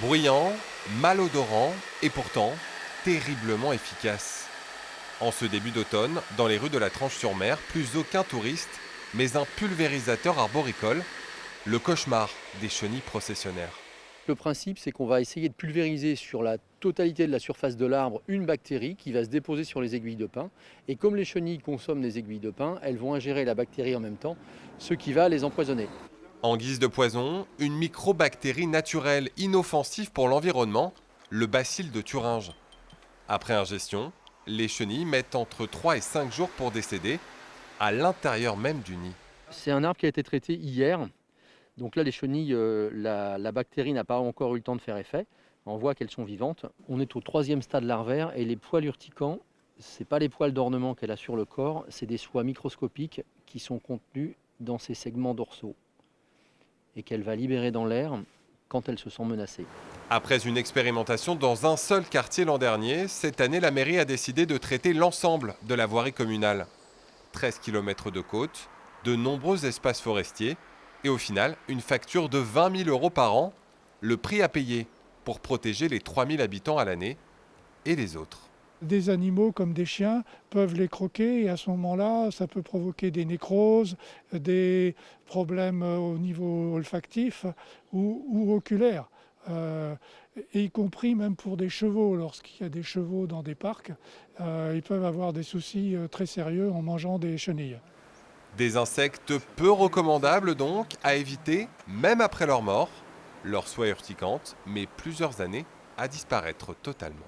Bruyant, malodorant et pourtant terriblement efficace. En ce début d'automne, dans les rues de la Tranche-sur-Mer, plus aucun touriste, mais un pulvérisateur arboricole, le cauchemar des chenilles processionnaires. Le principe, c'est qu'on va essayer de pulvériser sur la totalité de la surface de l'arbre une bactérie qui va se déposer sur les aiguilles de pin. Et comme les chenilles consomment les aiguilles de pin, elles vont ingérer la bactérie en même temps, ce qui va les empoisonner. En guise de poison, une microbactérie naturelle inoffensive pour l'environnement, le bacille de Thuringe. Après ingestion, les chenilles mettent entre 3 et 5 jours pour décéder, à l'intérieur même du nid. C'est un arbre qui a été traité hier. Donc là, les chenilles, la bactérie n'a pas encore eu le temps de faire effet. On voit qu'elles sont vivantes. On est au troisième stade larvaire et les poils urticants, ce n'est pas les poils d'ornement qu'elle a sur le corps, c'est des soies microscopiques qui sont contenues dans ces segments dorsaux et qu'elle va libérer dans l'air quand elle se sent menacée. Après une expérimentation dans un seul quartier l'an dernier, cette année, la mairie a décidé de traiter l'ensemble de la voirie communale. 13 km de côte, de nombreux espaces forestiers et au final, une facture de 20 000 € par an, le prix à payer pour protéger les 3 000 habitants à l'année et les autres. Des animaux comme des chiens peuvent les croquer et à ce moment-là, ça peut provoquer des nécroses, des problèmes au niveau olfactif ou oculaire. Et y compris même pour des chevaux, lorsqu'il y a des chevaux dans des parcs, ils peuvent avoir des soucis très sérieux en mangeant des chenilles. Des insectes peu recommandables donc à éviter même après leur mort, leur soie urticante met plusieurs années à disparaître totalement.